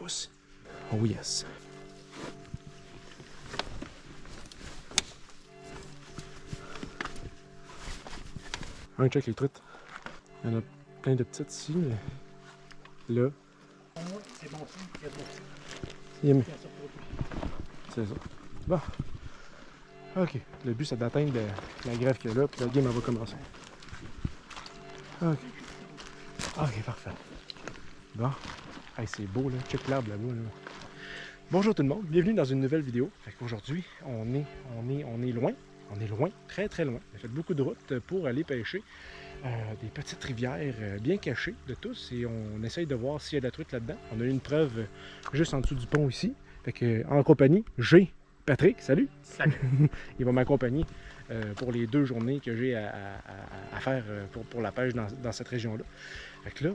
pouces. Oh yes. Un check les truites. Il y en a plein de petites ici, mais là. C'est bon, il y a de Il est... C'est ça. Bon. Ok. Le but, c'est d'atteindre la grève qu'il y a là, puis la game, elle va commencer. Ok. Ok, parfait. Bon. Hey, c'est beau, là. Check l'arbre là-bas, là. Bonjour tout le monde, bienvenue dans une nouvelle vidéo. Aujourd'hui, on est loin. On est loin, très très loin. On a fait beaucoup de routes pour aller pêcher des petites rivières bien cachées de tous et on essaye de voir s'il y a de la truite là-dedans. On a eu une preuve juste en dessous du pont ici. Fait que, en compagnie, j'ai Patrick, salut! Salut! Il va m'accompagner pour les 2 journées que j'ai à faire pour la pêche dans cette région-là. Fait que là,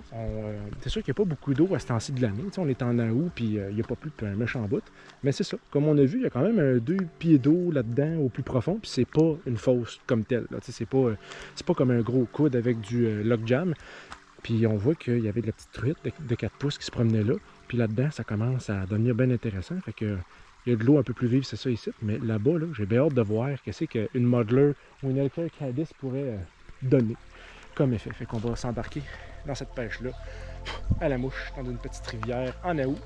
c'est sûr qu'il n'y a pas beaucoup d'eau à ce temps-ci de l'année. On est en août, puis il n'y a pas plus qu'un méchant bout. Mais c'est ça. Comme on a vu, il y a quand même 2 pieds d'eau là-dedans au plus profond, puis c'est pas une fosse comme telle. C'est pas comme un gros coude avec du logjam. Puis on voit qu'il y avait de la petite truite de 4 pouces qui se promenait là. Puis là-dedans, ça commence à devenir bien intéressant. Fait que il y a de l'eau un peu plus vive, c'est ça ici. Mais là-bas, là, j'ai bien hâte de voir qu'est-ce qu'une Muddler ou une Elker Cadiz pourrait donner comme effet. Fait qu'on va s'embarquer dans cette pêche-là à la mouche, dans une petite rivière en août.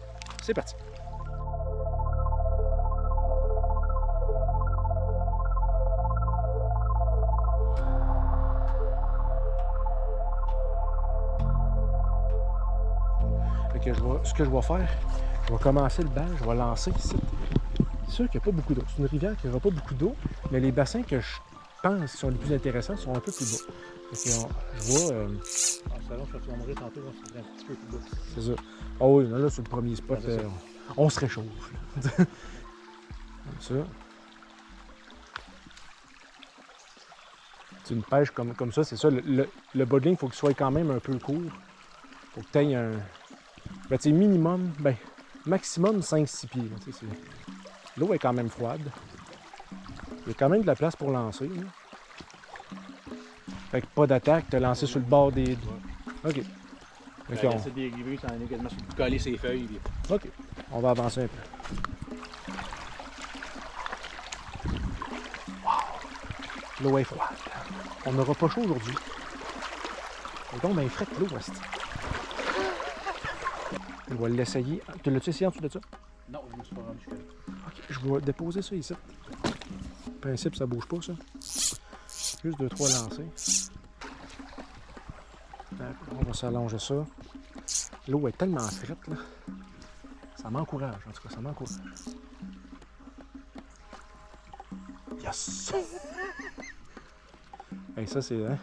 C'est parti! Fait que ce que je vais faire, je vais commencer le bal, je vais lancer ici. C'est sûr qu'il n'y a pas beaucoup d'eau. C'est une rivière qui n'aura pas beaucoup d'eau, mais les bassins que je pense sont les plus intéressants sont un peu plus bas. Fait que je vois... salon, je vais manger tantôt, c'est un petit peu plus bas. C'est ça. Ah oui, là, sur le premier spot, on se réchauffe. Comme ça. C'est une pêche comme ça, c'est ça. Le bas de ligne, il faut qu'il soit quand même un peu court. Il faut que tu aies un... Ben, tu sais, minimum, ben, maximum 5-6 pieds. L'eau est quand même froide. Il y a quand même de la place pour lancer. Là. Fait que pas d'attaque, te lancer sur le bord des... OK. Okay, on... C'est dérivé, ça en est quasiment coller ses feuilles. Puis... OK. On va avancer un peu. Wow! L'eau est froide. On n'aura pas chaud aujourd'hui. Et donc, ben, frette l'eau, West. On va l'essayer. Tu l'as-tu essayé en dessous de ça? Non, je me suis pas rendu jusqu'à là. OK, je vais déposer ça ici. En principe, ça bouge pas, ça. Juste 2-3 lancers. On va s'allonger ça. L'eau est tellement frette, là. Ça m'encourage, en tout cas, ça m'encourage. Yes! Hey, ça, c'est... Hein?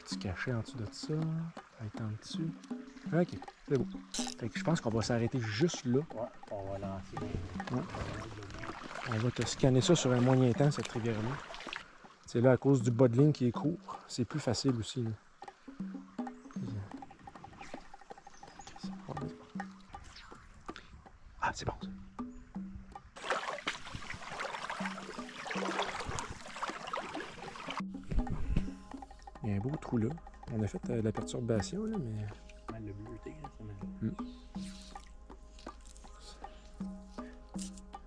Petit cachet en dessous de ça. Être en dessus. OK, c'est beau. Fait que je pense qu'on va s'arrêter juste là. Ouais, on va lancer. Ouais. On va te scanner ça sur un moyen temps, cette rivière-là. C'est là, à cause du bas de ligne qui est court, c'est plus facile aussi. Là. Ah, c'est bon ça. Il y a un beau trou là. On a fait de la perturbation, là, mais... Mal le bleuté, là, ça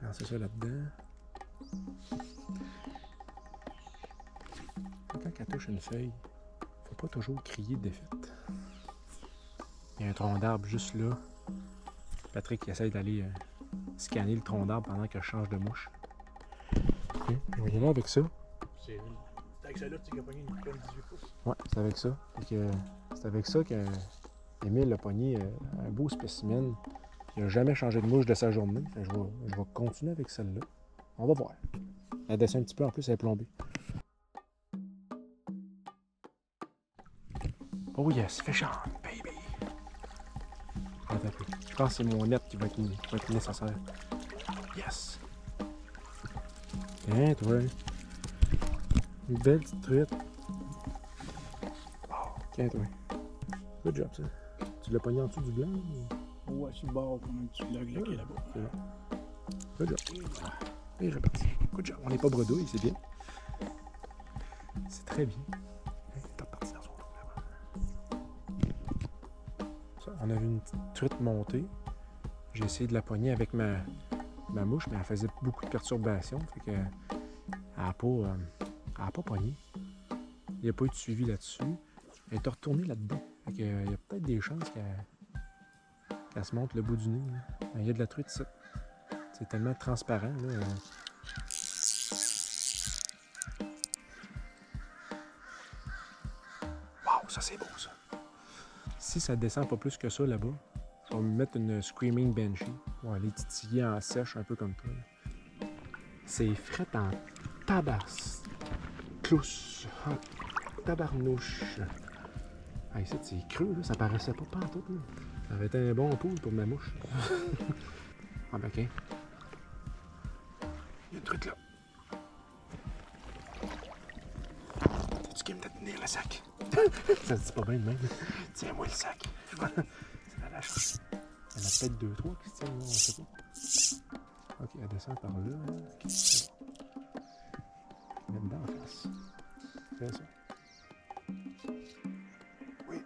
lancer ça là-dedans. Quand elle touche une feuille, faut pas toujours crier de défaite. Il y a un tronc d'arbre juste là. Patrick essaie d'aller scanner le tronc d'arbre pendant que je change de mouche. Okay. On va y aller avec ça. C'est avec ça là que tu as pogné une coupe de 18 pouces. Ouais, c'est avec ça. C'est avec ça qu'Émile a pogné un beau spécimen. Il n'a jamais changé de mouche de sa journée. Fait que je vais continuer avec celle-là. On va voir. Elle descend un petit peu, en plus elle est plombée. Oh yes, fish on, baby! Attends un peu. Je pense que c'est mon net qui va être nécessaire. Yes! Tiens, toi. Une belle petite truite. Oh, tiens, toi. Good job, ça. Tu l'as pogné en dessous du blanc? Ou... Ouais, sur le bord, comme un petit log là qui est là-bas. C'est bon. Good job. Et reparti. Good job. On n'est pas bredouille, c'est bien. C'est très bien. T'es reparti dans son trou là-bas. Ça, on a vu une petite truite monter. J'ai essayé de la pogner avec ma mouche, mais elle faisait beaucoup de perturbations. Fait que elle n'a pas pogné. Il n'y a pas eu de suivi là-dessus. Elle est retournée là-dedans. Fait que, il y a peut-être des chances qu'elle se monte le bout du nez. Là. Il y a de la truite ici. C'est tellement transparent. Là. Wow, ça c'est beau ça. Si ça descend pas plus que ça là-bas, je vais me mettre une Screaming Banshee. On va aller titiller en sèche un peu comme toi. Là. C'est fret en tabasse. Clousse. En tabarnouche. Ah, ici, c'est creux, là. Ça paraissait pas pantoute. Là. Ça avait été un bon pool pour ma mouche. Ah, ben, OK. Il y a une truite là. T'es-tu qui me tenir le sac? Ça se dit pas bien de même. Tiens-moi le sac. C'est la lâche. Il y en a peut-être 2, 3 qui se tiennent, là, on sait pas. OK, elle descend par là. OK, c'est bon. Mets dedans en face. Fais ça. Oui.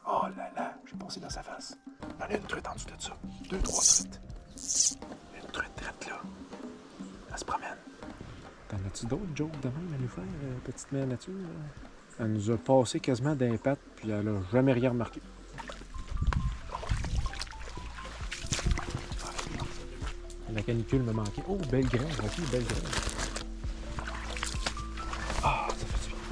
Oh là là, j'ai passé dans sa face. Il y en a une truite en dessous de ça. 2, 3 truites. Une truite là. Elle se promène. T'en as-tu d'autres jokes de même à nous faire, petite mère nature? Elle nous a passé quasiment d'un patte, puis elle a jamais rien remarqué. La canicule me manquait. Oh, belle graine. OK, belle graine. Ah, ça fait du bien.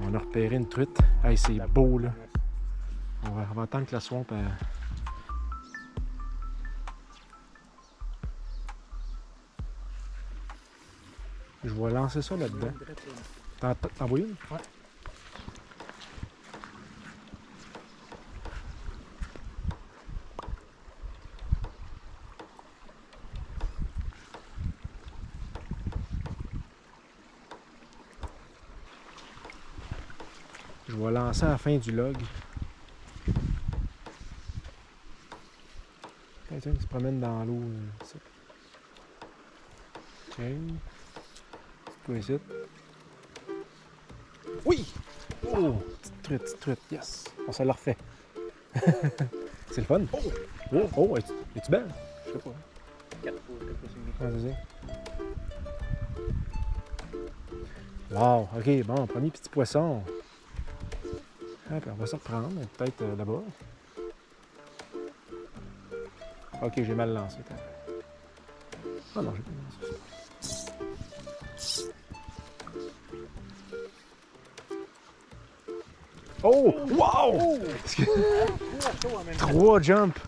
On a repéré une truite. Hey, c'est beau, là. On va attendre que la swamp... Je vais lancer ça là-dedans. T'en vois une? Ouais. Je vais lancer à la fin du log. Quelqu'un qui se promène dans l'eau. OK. Toi ici. Oui! Oh! Petite truite, yes! On se la refait. C'est le fun. Oh! Es-tu belle? Je sais pas. 4 pouces, 4 pouces et demi. Ouais, c'est ça. Wow! OK, bon, premier petit poisson. Ah, puis on va se reprendre, peut-être là-bas. OK, j'ai mal lancé. Ah non, j'ai pas lancé. Oh! Wow! 3 jumps!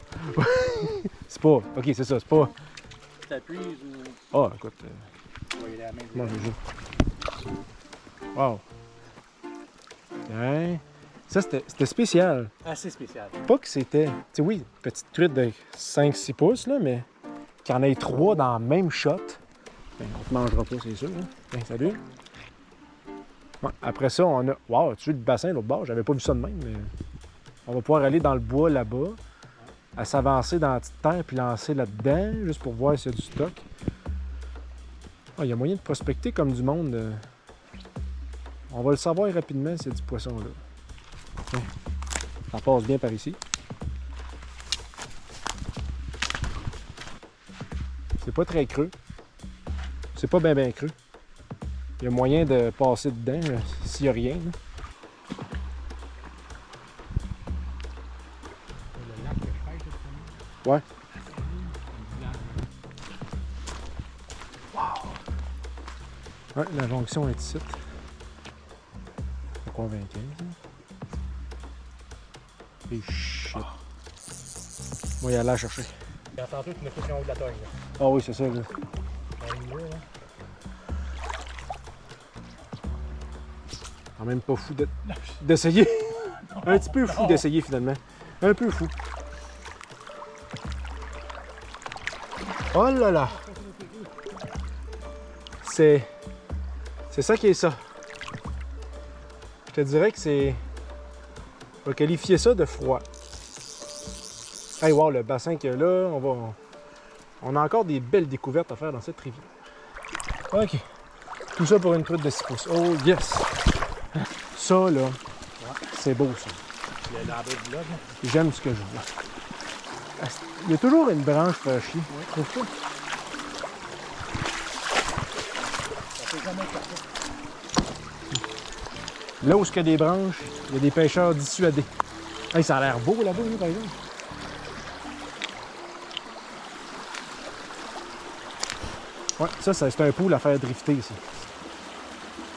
C'est pas... OK, c'est ça, c'est pas... Tu t'appuies ou... Ah, écoute... Ouais, il est à la main. Comment je joue? Wow! Hein? Ça, c'était spécial. Assez spécial. Pas que c'était... Tu sais, oui, petite truite de 5-6 pouces, là, mais qu'il y en ait 3 dans le même shot. Ben, on te mangera pas, c'est sûr. Hein? Ben, salut! Ouais, après ça, on a... Wow, tu as vu le bassin de l'autre bord? J'avais pas vu ça de même, mais... On va pouvoir aller dans le bois là-bas. à s'avancer dans la petite terre puis lancer là-dedans, juste pour voir s'il y a du stock. Ah, il y a moyen de prospecter comme du monde. On va le savoir rapidement s'il y a du poisson là. Tiens, ça passe bien par ici. C'est pas très creux. C'est pas bien creux. Il y a moyen de passer dedans s'il n'y a rien. Là. Ouais. Wow. Ouais, la jonction est ici. C'est quoi, 25? Et shit. Moi, il y a là à chercher. Tantôt, tu me fais en haut de la taille. Ah oui, c'est ça. Là. Quand même pas fou d'essayer. Un petit peu fou d'essayer finalement. Un peu fou. Oh là là! C'est ça qui est ça. Je te dirais que c'est... On va qualifier ça de froid. Hey, wow, le bassin qu'il y a là, on a encore des belles découvertes à faire dans cette rivière. OK. Tout ça pour une truite de 6 pouces. Oh yes! Ça, là, c'est beau, ça. J'aime ce que je vois. Il y a toujours une branche fraîchie. Ouais. Trouve-tu? Là où il y a des branches, il y a des pêcheurs dissuadés. Hey, ça a l'air beau là-bas, par exemple. Ouais, ça c'est un pool à faire drifter ici.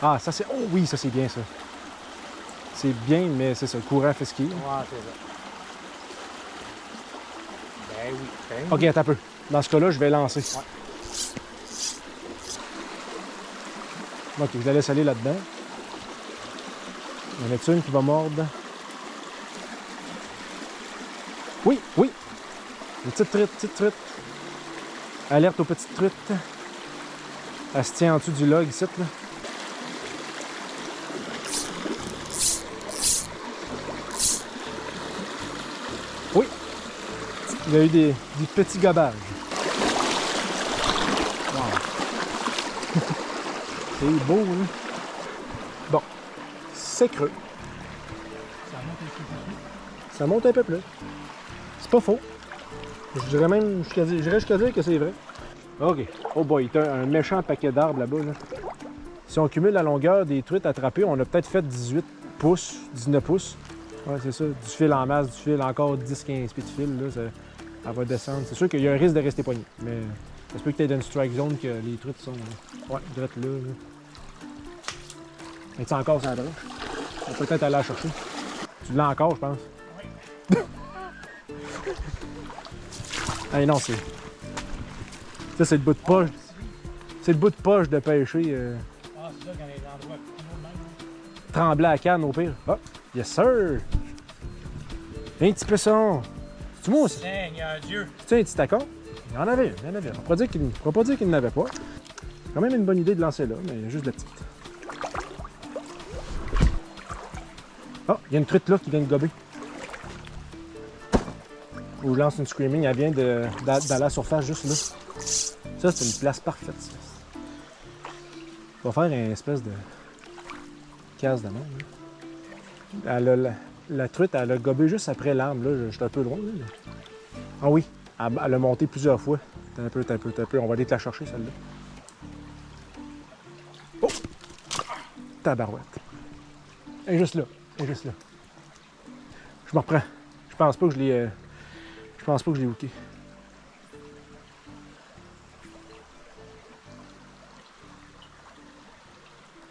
Ah, ça c'est... Oh oui, ça c'est bien ça. C'est bien, mais c'est ça, le courant fait skier. Ouais, c'est ça. Ben oui. Ben OK, attends un peu. Dans ce cas-là, je vais lancer. Ouais. OK, je la laisse aller là-dedans. Il y en a une qui va mordre. Oui, oui. Une petite truite, petite truite. Alerte aux petites truites. Elle se tient en dessous du log ici, là. Oui. Il y a eu des petits gobages. Wow. C'est beau, hein? Bon. C'est creux. Ça monte un peu plus. C'est pas faux. Je dirais même, j'irais jusqu'à dire que c'est vrai. OK. Oh boy, il y a un méchant paquet d'arbres là-bas. Là. Si on cumule la longueur des truites attrapées, on a peut-être fait 18 pouces, 19 pouces. Ouais, c'est ça. Du fil en masse, du fil, encore 10-15 pieds de fil. Là, elle va descendre. C'est sûr qu'il y a un risque de rester poigné. Mais ça se peut que tu aies dans une strike zone que les truites sont. Ouais, direct là. Mais tu encore sur la branche? On peut peut-être aller la chercher. Tu l'as encore, je pense. Oui. Hey, non, c'est. Ça, c'est le bout de poche. C'est le bout de poche de pêcher. Ah, c'est ça, quand les endroits même. Trembler à canne au pire. Ah, yes sir! Un petit poisson! C'est-tu moi aussi? Seigneur Dieu! C'est-tu un petit tacon? Il y en avait une, il y en avait une. On ne pourra pas dire qu'il n'avait pas. Quand même une bonne idée de lancer là, mais juste de la petite. Ah, il y a une truite là qui vient de gober. Ou je lance une screaming, elle vient d'aller à la surface juste là. Ça, c'est une place parfaite. Ça. On va faire une espèce de case de monde. La truite, elle a gobé juste après l'arbre. Là, j'étais un peu loin. Là. Ah oui, elle a monté plusieurs fois. T'as un peu. On va aller te la chercher, celle-là. Oh! Tabarouette. Elle est juste là. Je me reprends. Je pense pas que je l'ai... Je pense pas que je l'ai hooké.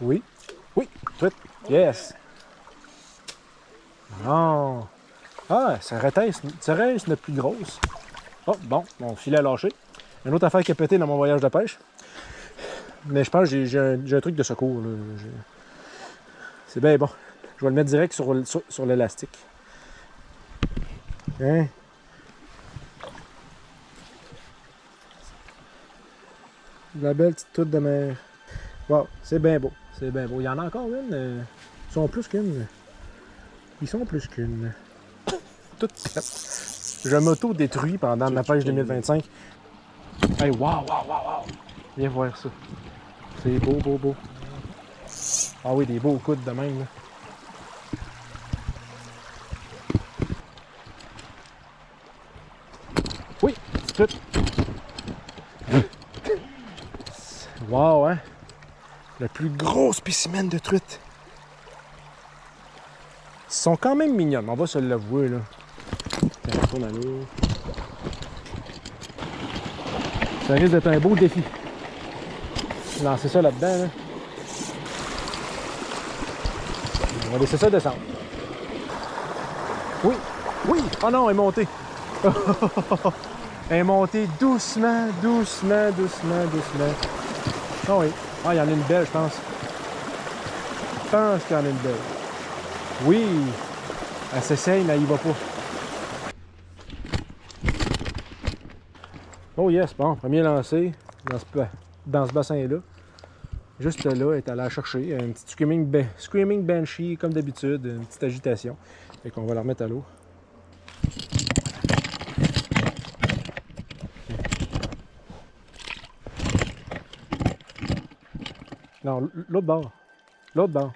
Oui. Oui. Truite. Yes. Non. Ah, ça reste une plus grosse. Oh, bon. Mon filet a lâché. Une autre affaire qui a pété dans mon voyage de pêche. Mais je pense que j'ai un truc de secours. Là. C'est bien bon. Je vais le mettre direct sur l'élastique. Hein? La belle petite truite de mer. Wow, c'est bien beau. C'est bien beau. Il y en a encore une. Ils sont plus qu'une. tout prête. Je m'auto-détruis pendant ma pêche 2025. Hey, wow! Viens voir ça. C'est beau. Ah oui, des beaux coudes de même, là. Oui, truite. Wow, hein? Le plus gros spécimen de truite. Ils sont quand même mignonnes, on va se l'avouer, là. Tiens, retourne à l'eau. Ça risque d'être un beau défi. Lancer ça là-dedans, là. On va laisser ça descendre. Oui! Oh non, elle est montée. Elle est montée doucement. Ah oui. Ah, il y en a une belle, je pense. Je pense qu'il y en a une belle. Oui! Elle s'essaye, mais elle y va pas. Oh yes, bon, premier lancé dans ce bassin-là. Juste là, elle est allée la chercher. Un petit screaming banshee, comme d'habitude, une petite agitation. Fait qu'on va la remettre à l'eau. Non, l'autre bord. L'autre bord.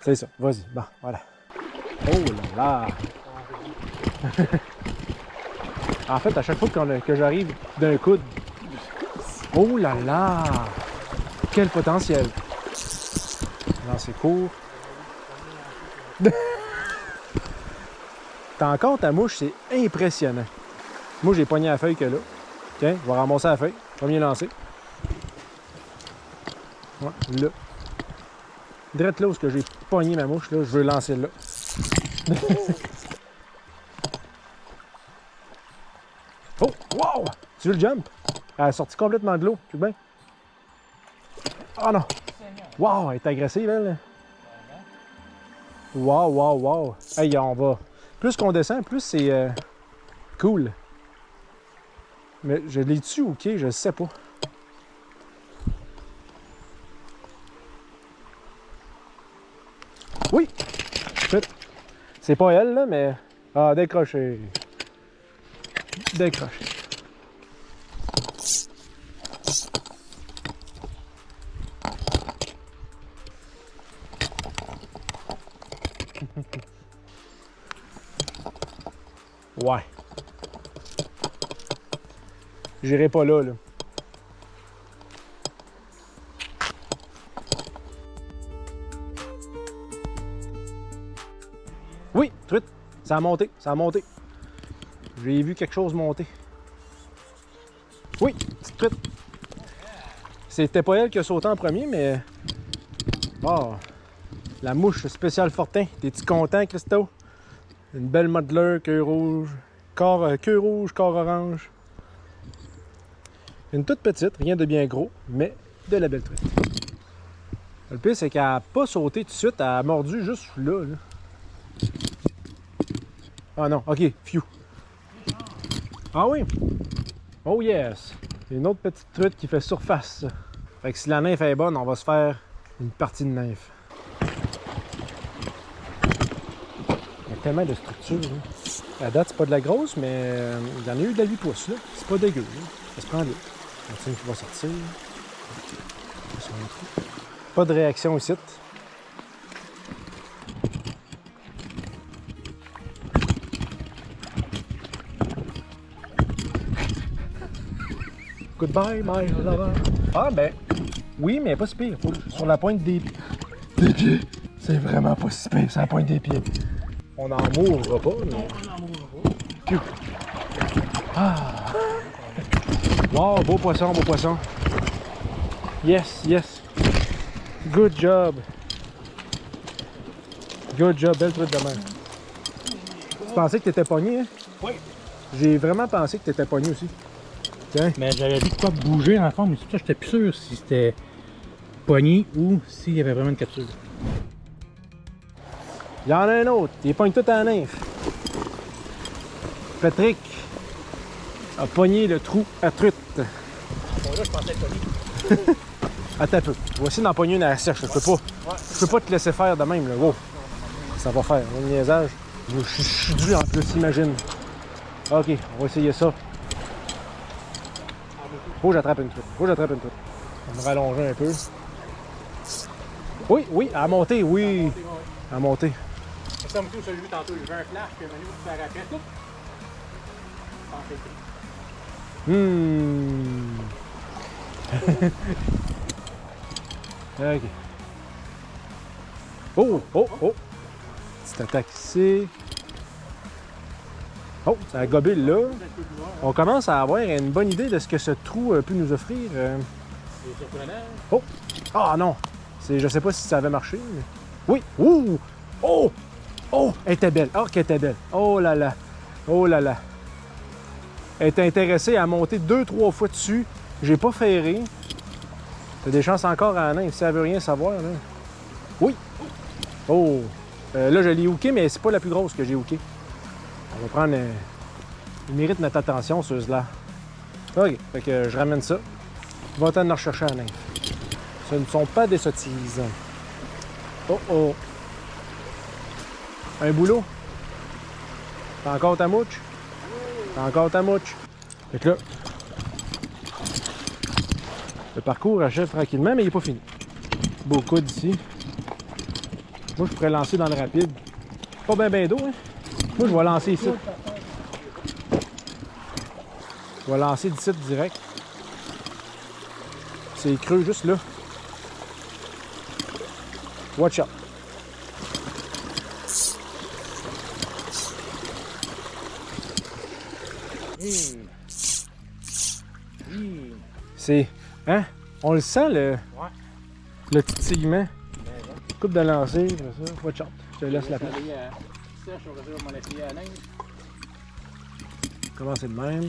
C'est ça, vas-y. Bon, voilà. Oh là là! En fait, à chaque fois que j'arrive d'un coude, oh là là! Quel potentiel! Non, c'est court. T'as encore ta mouche, c'est impressionnant. Moi, j'ai pogné la feuille que là. Tiens, je vais ramasser la feuille. Premier lancé. Ouais, là. Direct là où j'ai pogné ma mouche, là, je veux lancer là. Oh! Wow! Tu veux le jump? Elle est sortie complètement de l'eau. Tu veux bien? Oh non! Wow! Elle est agressive, elle. Wow! Hey, on va... Plus qu'on descend, plus c'est cool. Mais je l'ai tué ou ok? Je sais pas. Oui! C'est pas elle, là, mais... Ah, décroché. Décroché. Ouais. J'irai pas là, là. Oui, truite. Ça a monté, J'ai vu quelque chose monter. Oui, petite truite. C'était pas elle qui a sauté en premier, mais... Oh, la mouche spéciale Fortin. T'es-tu content, Christo? Une belle modeleur, queue rouge, corps orange. Une toute petite, rien de bien gros, mais de la belle truite. Le pire, c'est qu'elle n'a pas sauté tout de suite, elle a mordu juste là. Ah non, ok, phew. Ah oui? Oh yes! Une autre petite truite qui fait surface. Fait que si la nymphe est bonne, on va se faire une partie de nymphe. Il y a tellement de structures. Hein. À date, c'est pas de la grosse, mais il y en a eu de la 8 pouces. C'est pas dégueu. Là. Ça se prend là. Une qui va sortir. Pas de réaction ici. Goodbye, my lover. Ah ben, oui, mais pas si pire. Sur la pointe des pieds. C'est vraiment pas si pire, c'est la pointe des pieds. On n'en mourra pas, mais... On n'en mourra pas. Ah! Wow, beau poisson, Yes. Good job. Belle truite de mer. Tu pensais que t'étais pogné, hein? Oui. J'ai vraiment pensé que t'étais pogné aussi. Tiens. Mais j'avais vu de quoi bouger dans le fond, mais c'est pour ça que j'étais plus sûr si c'était pogné ou s'il y avait vraiment une capture. Il y en a un autre, il pogne tout en nymphe. Patrick a pogné le trou à truite. Bon là, je pensais pogné. Attends un peu. Voici d'en pogner une à la sèche. Je peux pas te laisser faire de même. Là. Wow. Ça va faire un niaisage. Je suis dû en plus, imagine. Ok, on va essayer ça. Faut que j'attrape une truite. Faut que j'attrape une truite. On va me rallonger un peu. Oui, oui, à monter, oui. À monter. Ça me touche celui tantôt, j'ai vu un flash, puis Manu vous faire après tout. Ok. Oh, oh, oh. Petite attaque ici. Oh, ça a gobé là. On commence à avoir une bonne idée de ce que ce trou peut nous offrir. C'est surprenant. Oh! Ah non! Je sais pas si ça avait marché. Mais... Oui! Ouh! Oh! Oh! Elle était belle! Oh, qu'elle était belle! Oh là là! Oh là là! Elle était intéressée à monter 2-3 fois dessus. J'ai pas ferré. T'as des chances encore à la nain, si ça veut rien savoir. Là. Oui! Oh! Là, je l'ai hooké, mais c'est pas la plus grosse que j'ai hooké. On va prendre... Il mérite notre attention, ceux-là. OK, fait que je ramène ça. Va attendre de rechercher à la nymphe. Ce ne sont pas des sottises. Oh oh! Un boulot? T'as encore ta mouche? T'as encore ta mouche? Fait que là... Le parcours achève tranquillement, mais il n'est pas fini. Beaucoup d'ici. Moi, je pourrais lancer dans le rapide. Pas bien d'eau, hein? Moi, je vais lancer ici. Je vais lancer d'ici direct. C'est creux juste là. Watch out. C'est... Hein? On le sent, le titillement. Coupe de lancer, ça. Watch out. Je te laisse la place. Comment c'est de même?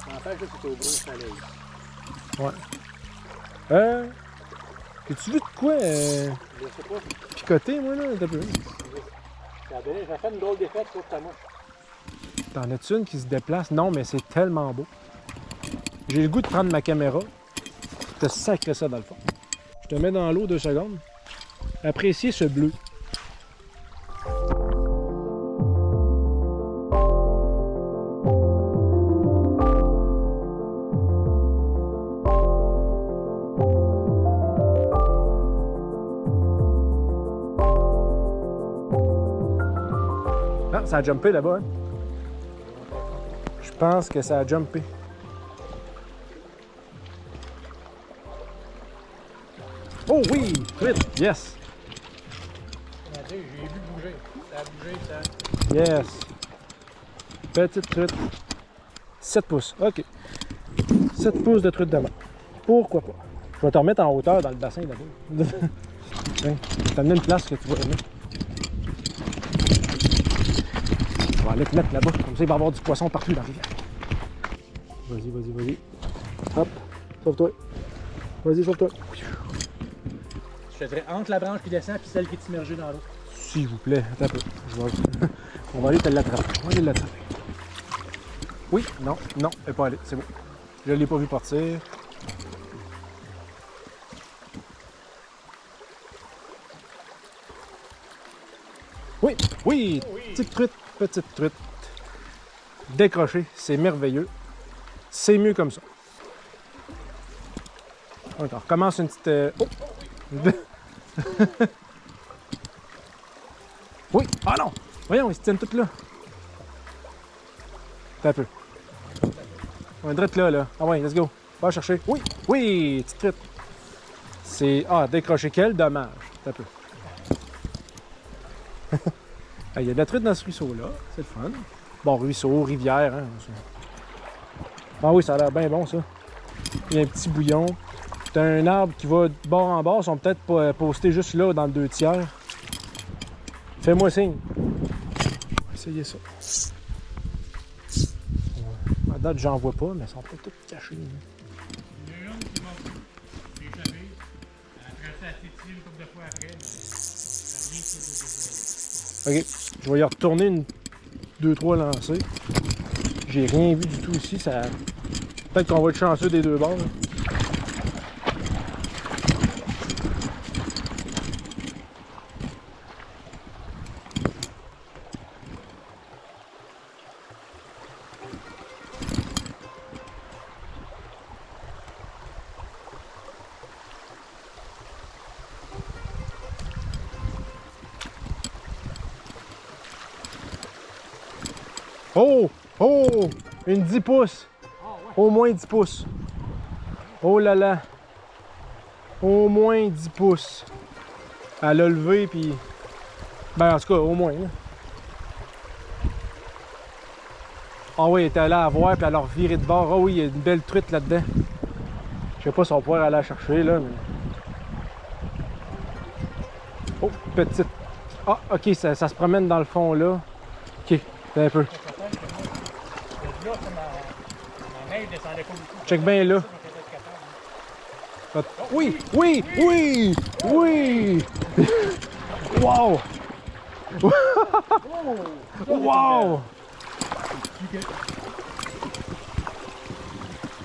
En fait, c'est au gros soleil. Ouais. As-tu vu de quoi Je sais pas. picoter, moi, là? T'as peu. J'ai fait une drôle d'effet sur ta mouche. T'en as-tu une qui se déplace? Non, mais c'est tellement beau. J'ai le goût de prendre ma caméra, te sacrer ça dans le fond. Je te mets dans l'eau 2 secondes. Appréciez ce bleu. Ah, ça a jumpé là-bas, hein? Je pense que ça a jumpé. Oh oui! Truite! Yes! J'ai vu bouger. Ça a bougé, ça. Yes! Petite truite. 7 pouces. OK. 7 pouces de truite de mer. Pourquoi pas? Je vais te remettre en hauteur dans le bassin là-bas. Tiens, je vais t'amener une place que tu vas aimer. Je vais aller te mettre là-bas. Comme ça, il va y avoir du poisson partout dans la rivière. Vas-y, vas-y, vas-y. Hop, sauve-toi. Vas-y, sauve-toi. Je te dirais entre la branche qui descend et celle qui est immergée dans l'eau. S'il vous plaît, attends un peu. On va aller te l'attraper. On va aller l'attraper. Oui, non, non, elle n'est pas allée. C'est bon. Je ne l'ai pas vu partir. Oui, oui, petite truite, petite truite. Décroché, c'est merveilleux. C'est mieux comme ça. On recommence une petite... Oh! Oui! Ah non! Voyons, ils se tiennent toutes là. T'as un peu. On est direct là. Ah ouais, let's go. Va chercher. Oui! Oui! Petite truite. C'est... Ah, décroché. Quel dommage. T'as un peu. Il y a de la truite dans ce ruisseau-là. C'est le fun. Bon, ruisseau, rivière. Hein. Ah oui, ça a l'air bien bon, ça. Il y a un petit bouillon. T'as un arbre qui va de bord en bord. Ils sont peut-être postés juste là, dans le 2/3. Fais-moi signe. On va essayer ça. À date, j'en vois pas, mais ils sont peut-être tous cachés. Il y a une qui va l'échapper. Après ça, elle s'étire une couple de fois après. Ok, je vais y retourner 2-3 lancers. J'ai rien vu du tout ici. Ça... Peut-être qu'on va être chanceux des deux bords. Là. Oh! Oh! Une 10 pouces. Au moins 10 pouces. Oh là là. Au moins 10 pouces. Elle a levé, puis... Ben, en tout cas, au moins. Là. Ah oui, elle était allée à voir, puis elle a reviré de bord. Ah oui, il y a une belle truite là-dedans. Je sais pas si on va pouvoir aller la chercher, là, mais... Oh, petite. Ah, ok, ça se promène dans le fond, là. Ok, un peu. Check bien là. Oui, oui, oui, oui! Wow! Wow!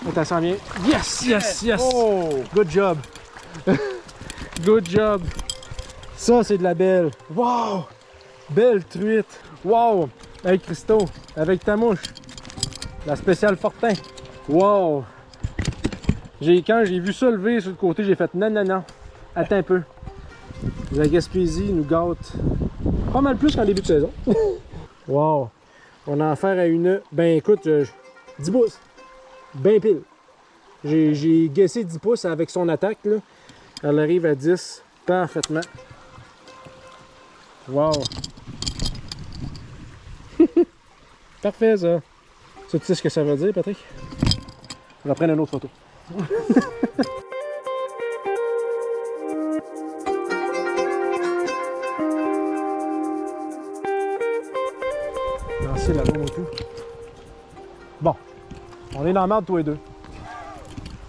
Attends, ça vient. Yes, yes, yes! Oh! Good job! Good job! Ça, c'est de la belle. Wow! Belle truite! Wow! Hey, Christo, avec ta mouche. La spéciale Fortin. Wow! Quand j'ai vu ça lever sur le côté, j'ai fait non, non, non. Attends un peu. La Gaspésie nous gâte pas mal plus qu'en début de saison. Wow! On a affaire à une... Ben écoute, 10 pouces. Ben pile. J'ai guessé 10 pouces avec son attaque, là. Elle arrive à 10 parfaitement. Wow! Parfait, ça. Ça, tu sais ce que ça veut dire, Patrick? On va prendre une autre photo. Lancer la bombe et tout. Bon. On est dans la merde tous les deux.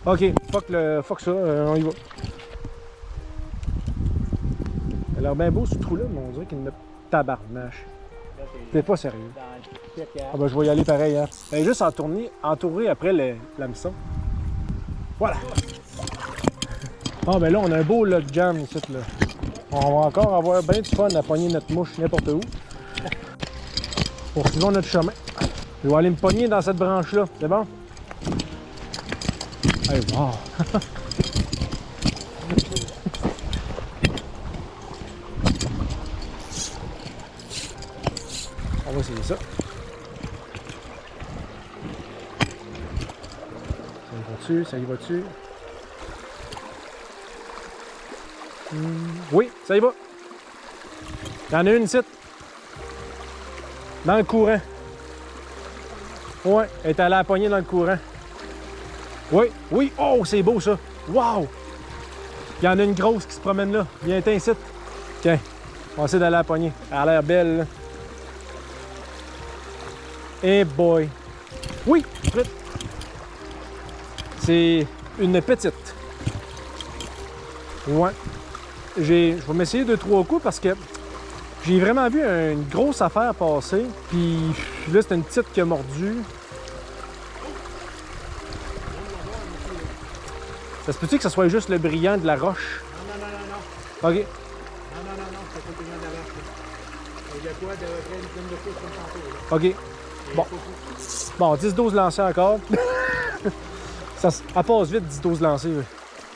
Ok, fuck ça, on y va. Il a l'air bien beau ce trou-là, mais on dirait qu'il me tabarnache. T'es pas sérieux. Ah ben je vais y aller pareil, hein. Ben, juste entourer après l'hameçon. Voilà. Ah ben là on a un beau log jam ici là. On va encore avoir bien du fun à pogner notre mouche n'importe où. Poursuivons notre chemin. Je vais aller me pogner dans cette branche là, c'est bon? Hey, wow! On va essayer ça. Ça y va-tu? Ça y va-tu? Oui, ça y va. Il y en a une ici. Dans le courant. Ouais, elle est allée à la poignée dans le courant. Oui, oui. Oh, c'est beau ça. Wow! Il y en a une grosse qui se promène là. Viens, t'es ici. Tiens, on va essayer d'aller à la poignée. Elle a l'air belle là. Eh boy! Oui! C'est une petite. Ouais. Je vais m'essayer 2-3 coups parce que j'ai vraiment vu une grosse affaire passer. Puis là, c'était une petite qui a mordu. Ça se peut-tu que ce soit juste le brillant de la roche? Non. OK. Non, c'est pas le brillant de la roche. Il y a quoi de une de pouces comme tantôt? OK. Bon. Bon, 10-12 lancés encore. Elle passe vite, 10-12 lancés. Là.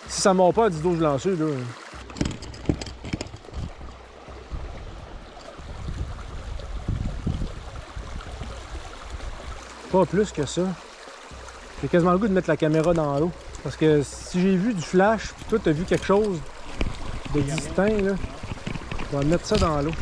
Si ça ne mord pas à 10-12 lancés, là. Pas plus que ça. J'ai quasiment le goût de mettre la caméra dans l'eau. Parce que si j'ai vu du flash, toi, tu as vu quelque chose de distinct, là. On va mettre ça dans l'eau.